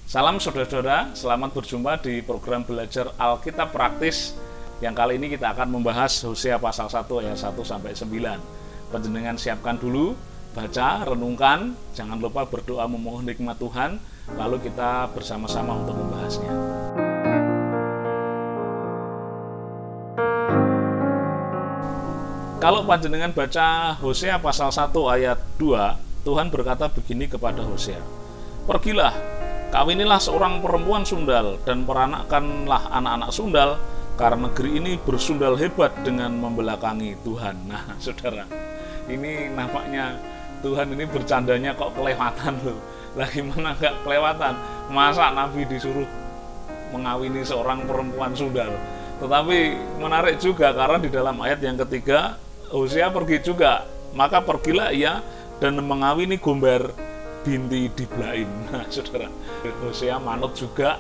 Salam saudara-saudara, selamat berjumpa di program belajar Alkitab praktis yang kali ini kita akan membahas Hosea pasal 1 ayat 1 sampai 9. Panjenengan siapkan dulu, baca, renungkan, jangan lupa berdoa memohon hikmat Tuhan, lalu kita bersama-sama untuk membahasnya. Kalau panjenengan baca Hosea pasal 1 ayat 2, Tuhan berkata begini kepada Hosea, "Pergilah, kawinilah seorang perempuan sundal dan peranakkanlah anak-anak sundal, karena negeri ini bersundal hebat dengan membelakangi Tuhan." Nah, saudara, ini nampaknya Tuhan ini bercandanya kok kelewatan loh. Lah gimana nggak kelewatan? Masa Nabi disuruh mengawini seorang perempuan sundal? Tetapi menarik juga karena di dalam ayat yang ketiga, Hosea pergi juga. Maka pergilah ia dan mengawini Gomer binti Diblaim. Nah, saudara, Hosea manut juga,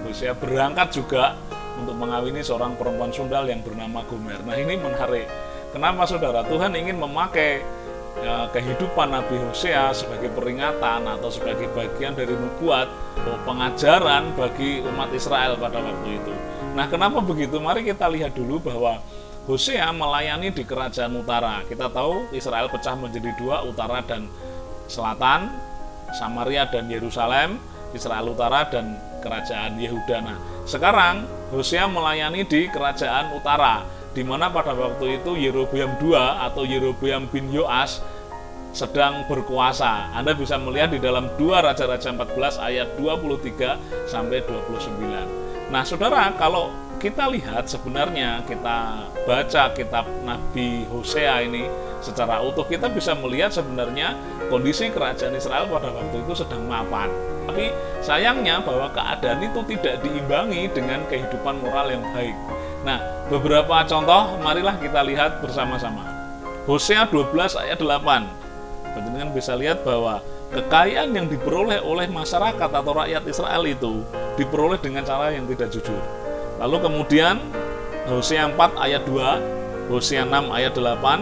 Hosea berangkat juga untuk mengawini seorang perempuan sundal yang bernama Gomer. Nah, ini menarik. Kenapa, saudara? Tuhan ingin memakai kehidupan Nabi Hosea sebagai peringatan atau sebagai bagian dari nubuat, pengajaran bagi umat Israel pada waktu itu. Nah, kenapa begitu? Mari kita lihat dulu bahwa Hosea melayani di kerajaan utara. Kita tahu Israel pecah menjadi dua, utara dan selatan, Samaria dan Yerusalem, Israel utara dan kerajaan Yehuda. Nah, sekarang Hosea melayani di kerajaan utara, di mana pada waktu itu Yerobeam II atau Yerobeam bin Yoas sedang berkuasa. Anda bisa melihat di dalam 2 Raja-Raja 14 ayat 23 sampai 29. Nah, saudara, kalau kita lihat sebenarnya kita baca kitab Nabi Hosea ini secara utuh, kita bisa melihat sebenarnya kondisi kerajaan Israel pada waktu itu sedang mapan. Tapi sayangnya bahwa keadaan itu tidak diimbangi dengan kehidupan moral yang baik. Nah, beberapa contoh marilah kita lihat bersama-sama. Hosea 12 ayat 8. Panjenengan bisa lihat bahwa kekayaan yang diperoleh oleh masyarakat atau rakyat Israel itu diperoleh dengan cara yang tidak jujur. Lalu kemudian Hosea 4 ayat 2, Hosea 6 ayat 8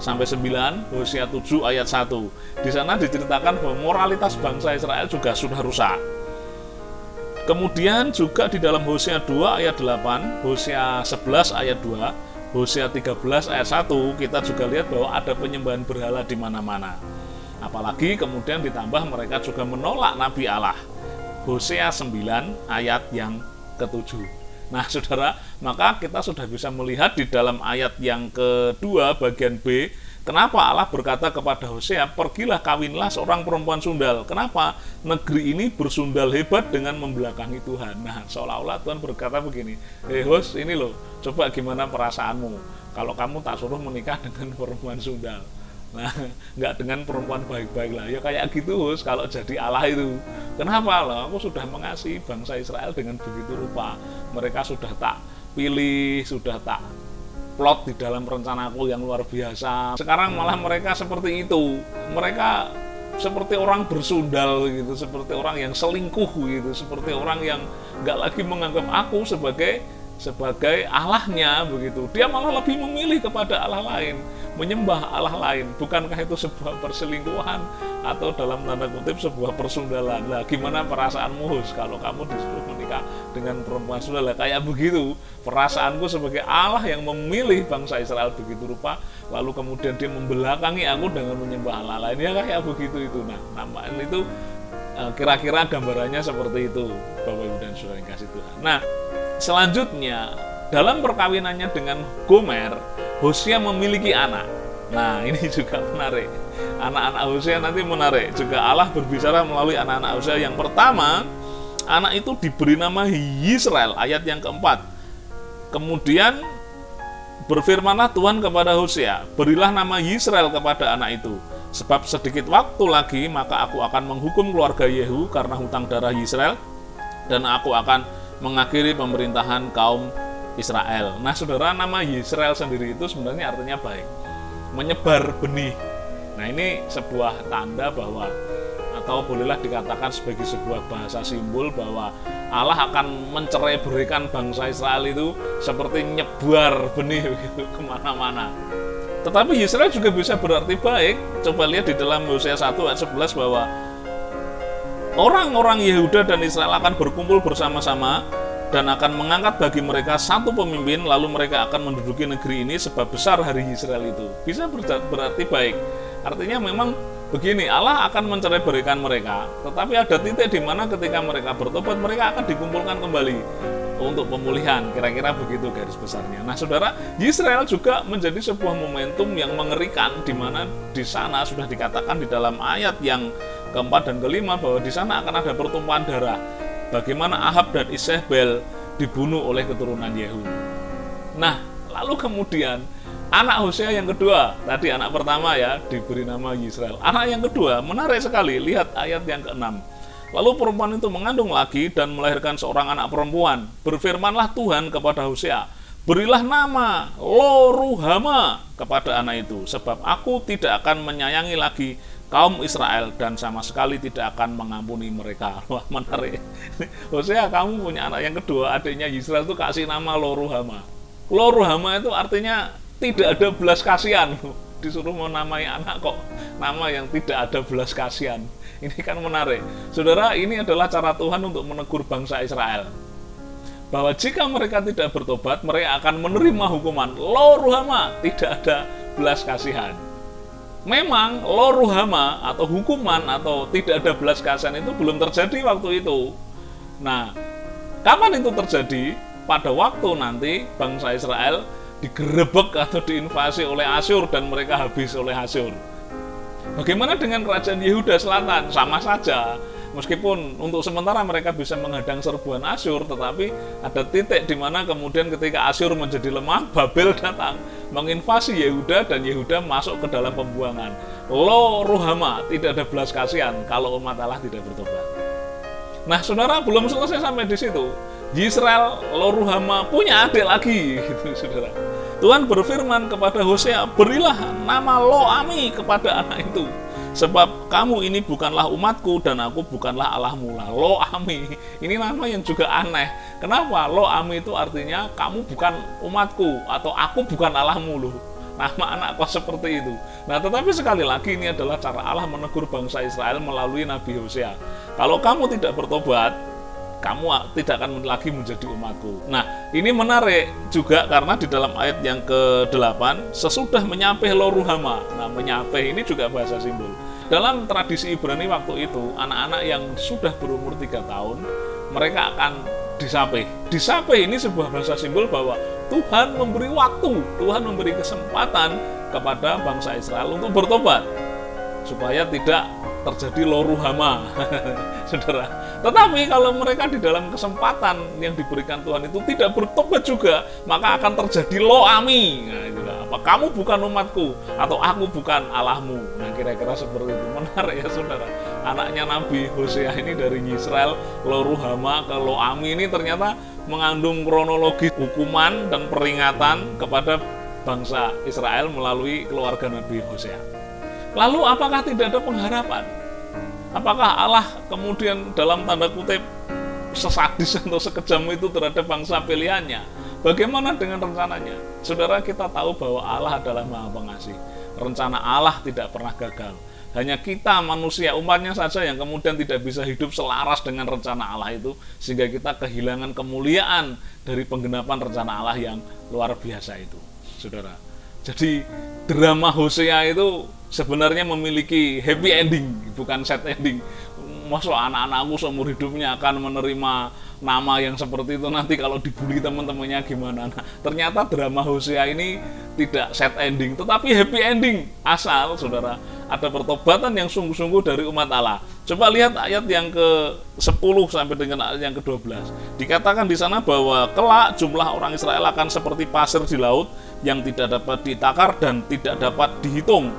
sampai 9, Hosea 7 ayat 1. Di sana diceritakan bahwa moralitas bangsa Israel juga sudah rusak. Kemudian juga di dalam Hosea 2 ayat 8, Hosea 11 ayat 2, Hosea 13 ayat 1, kita juga lihat bahwa ada penyembahan berhala di mana-mana. Apalagi kemudian ditambah mereka juga menolak Nabi Allah. Hosea 9 ayat yang ke-7. Nah, saudara, maka kita sudah bisa melihat di dalam ayat yang kedua bagian B, kenapa Allah berkata kepada Hosea, "Pergilah kawinlah seorang perempuan sundal." Kenapa? Negeri ini bersundal hebat dengan membelakangi Tuhan. Nah, seolah-olah Tuhan berkata begini, Hos, ini loh, coba gimana perasaanmu kalau kamu tak suruh menikah dengan perempuan sundal. Nah, nggak dengan perempuan baik-baik lah. Ya kayak gitu, Hos, kalau jadi Allah itu. Kenapa? Loh, aku sudah mengasihi bangsa Israel dengan begitu rupa. Mereka sudah tak pilih, sudah tak plot di dalam rencanaku yang luar biasa. Sekarang malah mereka seperti itu. Mereka seperti orang bersundal gitu, seperti orang yang selingkuh gitu, seperti orang yang nggak lagi menganggap aku sebagai Allahnya begitu. Dia malah lebih memilih kepada Allah lain, menyembah Allah lain. Bukankah itu sebuah perselingkuhan atau dalam tanda kutip sebuah persundalan? Lah, gimana perasaanmu, Hus, kalau kamu disuruh menikah dengan perempuan sundal? Kayak begitu perasaanku sebagai Allah yang memilih bangsa Israel begitu rupa, lalu kemudian dia membelakangi aku dengan menyembah Allah lain. Ya kayak begitu itu. Nah, namanya itu kira-kira gambarannya seperti itu, Bapak Ibu dan Saudara yang kasih Tuhan. Nah, selanjutnya, dalam perkawinannya dengan Gomer, Hosea memiliki anak. Nah, ini juga menarik. Anak-anak Hosea nanti menarik. Juga Allah berbicara melalui anak-anak Hosea. Yang pertama, anak itu diberi nama Yisrael, ayat yang keempat. Kemudian berfirmanlah Tuhan kepada Hosea, "Berilah nama Yisrael kepada anak itu, sebab sedikit waktu lagi maka aku akan menghukum keluarga Yehu karena hutang darah Yisrael, dan aku akan mengakhiri pemerintahan kaum Israel." Nah, saudara, nama Yisrael sendiri itu sebenarnya artinya baik, menyebar benih. Nah, ini sebuah tanda bahwa, atau bolehlah dikatakan sebagai sebuah bahasa simbol bahwa Allah akan mencerai-beraikan bangsa Israel itu seperti nyebar benih gitu, kemana-mana. Tetapi Yisrael juga bisa berarti baik. Coba lihat di dalam Hosea 1 ayat 11 bahwa orang-orang Yehuda dan Israel akan berkumpul bersama-sama dan akan mengangkat bagi mereka satu pemimpin, lalu mereka akan menduduki negeri ini sebab besar hari Israel itu. Bisa berarti baik. Artinya memang begini, Allah akan mencerai-beraikan mereka, tetapi ada titik di mana ketika mereka bertobat, mereka akan dikumpulkan kembali untuk pemulihan. Kira-kira begitu garis besarnya. Nah, saudara, Israel juga menjadi sebuah momentum yang mengerikan, di mana di sana sudah dikatakan di dalam ayat yang keempat dan kelima bahwa di sana akan ada pertumpahan darah. Bagaimana Ahab dan Isebel dibunuh oleh keturunan Yehu. Nah, lalu kemudian anak Hosea yang kedua, tadi anak pertama ya diberi nama Yisrael. Anak yang kedua menarik sekali, lihat ayat yang ke-6. Lalu perempuan itu mengandung lagi dan melahirkan seorang anak perempuan. Berfirmanlah Tuhan kepada Hosea, berilah nama Lo-ruhama kepada anak itu, sebab aku tidak akan menyayangi lagi kaum Israel dan sama sekali tidak akan mengampuni mereka. Wah, menarik. Hosea, kamu punya anak yang kedua, adiknya Yisrael itu kasih nama Lo-ruhama. Lo-ruhama itu artinya tidak ada belas kasihan. Disuruh menamai anak kok nama yang tidak ada belas kasihan. Ini kan menarik. Saudara, ini adalah cara Tuhan untuk menegur bangsa Israel. Bahwa jika mereka tidak bertobat, mereka akan menerima hukuman. Lo-ruhama, tidak ada belas kasihan. Memang Lo-ruhama atau hukuman atau tidak ada belas kasihan itu belum terjadi waktu itu. Nah, kapan itu terjadi? Pada waktu nanti bangsa Israel digerebek atau diinvasi oleh Asyur dan mereka habis oleh Asyur. Bagaimana dengan kerajaan Yehuda Selatan? Sama saja. Meskipun untuk sementara mereka bisa menghadang serbuan Asyur, tetapi ada titik di mana kemudian ketika Asyur menjadi lemah, Babel datang menginvasi Yehuda dan Yehuda masuk ke dalam pembuangan. Lo-ruhama, tidak ada belas kasihan kalau umat Allah tidak bertobat. Nah, saudara, belum selesai sampai di situ. Yisrael Lo-ruhama punya adik lagi, gitu, saudara. Tuhan berfirman kepada Hosea, berilah nama Lo-ami kepada anak itu, sebab kamu ini bukanlah umatku dan aku bukanlah Allahmu. Lah, Lo-ami, ini nama yang juga aneh. Kenapa? Lo-ami itu artinya kamu bukan umatku atau aku bukan Allahmu loh. Nama anak kok seperti itu. Nah, tetapi sekali lagi ini adalah cara Allah menegur bangsa Israel melalui Nabi Hosea. Kalau kamu tidak bertobat, kamu tidak akan lagi menjadi umatku. Nah, ini menarik juga karena di dalam ayat yang ke-8, sesudah menyapih Lo-ruhama. Nah, menyapih ini juga bahasa simbol. Dalam tradisi Ibrani waktu itu, anak-anak yang sudah berumur 3 tahun, mereka akan disapih. Disapih ini sebuah bahasa simbol bahwa Tuhan memberi waktu, Tuhan memberi kesempatan kepada bangsa Israel untuk bertobat, supaya tidak terjadi Lo-ruhama, saudara. Tetapi kalau mereka di dalam kesempatan yang diberikan Tuhan itu tidak bertobat juga, maka akan terjadi Lo-ami. Nah, itulah. Apa kamu bukan umatku atau aku bukan Allahmu. Nah, kira-kira seperti itu. Menarik ya, saudara. Anaknya Nabi Hosea ini dari Israel, Lo-ruhama ke Lo-ami ini ternyata mengandung kronologi hukuman dan peringatan kepada bangsa Israel melalui keluarga Nabi Hosea. Lalu apakah tidak ada pengharapan? Apakah Allah kemudian dalam tanda kutip sesadis atau sekejam itu terhadap bangsa pilihannya? Bagaimana dengan rencananya? Saudara, kita tahu bahwa Allah adalah Maha Pengasih. Rencana Allah tidak pernah gagal. Hanya kita manusia, umatnya saja yang kemudian tidak bisa hidup selaras dengan rencana Allah itu, sehingga kita kehilangan kemuliaan dari penggenapan rencana Allah yang luar biasa itu, saudara. Jadi drama Hosea itu sebenarnya memiliki happy ending, bukan sad ending. Masuk anak-anakku seumur hidupnya akan menerima nama yang seperti itu, nanti kalau dibully teman-temannya gimana. Nah, ternyata drama Hosea ini tidak sad ending, tetapi happy ending, asal saudara ada pertobatan yang sungguh-sungguh dari umat Allah. Coba lihat ayat yang ke-10 sampai dengan ayat yang ke-12. Dikatakan di sana bahwa kelak jumlah orang Israel akan seperti pasir di laut yang tidak dapat ditakar dan tidak dapat dihitung.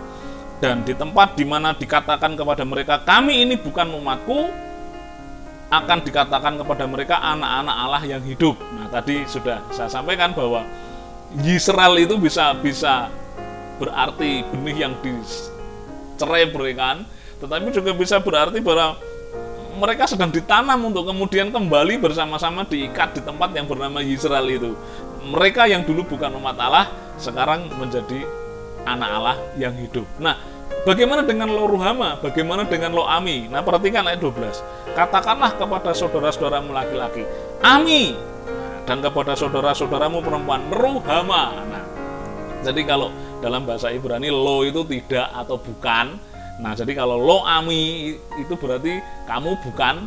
Dan di tempat di mana dikatakan kepada mereka, kami ini bukan umatku, akan dikatakan kepada mereka anak-anak Allah yang hidup. Nah, tadi sudah saya sampaikan bahwa Yisrael itu bisa berarti benih yang dicerai-beraikan, tetapi juga bisa berarti bahwa mereka sedang ditanam untuk kemudian kembali bersama-sama diikat di tempat yang bernama Yisrael itu. Mereka yang dulu bukan umat Allah, sekarang menjadi anak Allah yang hidup. Nah, Bagaimana dengan lo Ruhama? Bagaimana dengan lo Ami? Nah, perhatikan ayat 12. Katakanlah kepada saudara-saudaramu laki-laki, Ami, dan kepada saudara-saudaramu perempuan, Ruhama. Nah, jadi kalau dalam bahasa Ibrani lo itu tidak atau bukan. Nah, jadi kalau lo Ami itu berarti kamu bukan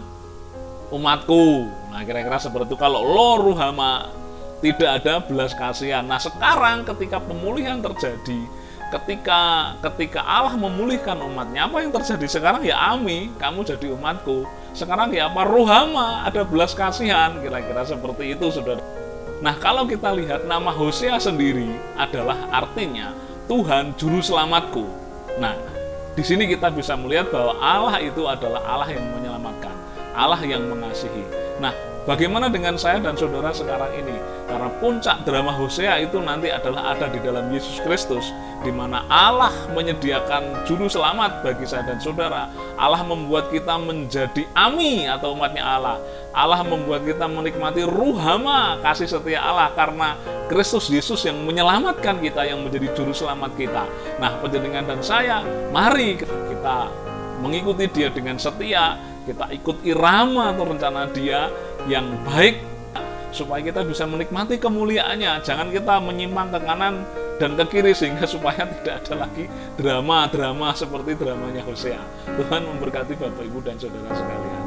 umatku. Nah, kira-kira seperti itu. Kalau lo Ruhama, tidak ada belas kasihan. Nah, sekarang ketika pemulihan terjadi, ketika Allah memulihkan umatnya, apa yang terjadi sekarang? Ya Ami, kamu jadi umatku. Sekarang ya apa? Ruhama, ada belas kasihan. Kira-kira seperti itu, saudara. Nah, kalau kita lihat nama Hosea sendiri adalah artinya Tuhan Juru Selamatku. Nah, di sini kita bisa melihat bahwa Allah itu adalah Allah yang menyelamatkan, Allah yang mengasihi. Nah, bagaimana dengan saya dan saudara sekarang ini? Karena puncak drama Hosea itu nanti adalah ada di dalam Yesus Kristus, di mana Allah menyediakan juru selamat bagi saya dan saudara. Allah membuat kita menjadi Ami atau umatnya Allah. Allah membuat kita menikmati Ruhama, kasih setia Allah, karena Kristus Yesus yang menyelamatkan kita, yang menjadi juru selamat kita. Nah, panjenengan dan saya, mari kita mengikuti Dia dengan setia, kita ikut irama atau rencana Dia yang baik, supaya kita bisa menikmati kemuliaannya. Jangan kita menyimpang ke kanan dan ke kiri, sehingga supaya tidak ada lagi drama-drama seperti dramanya Hosea. Tuhan memberkati Bapak, Ibu, dan saudara sekalian.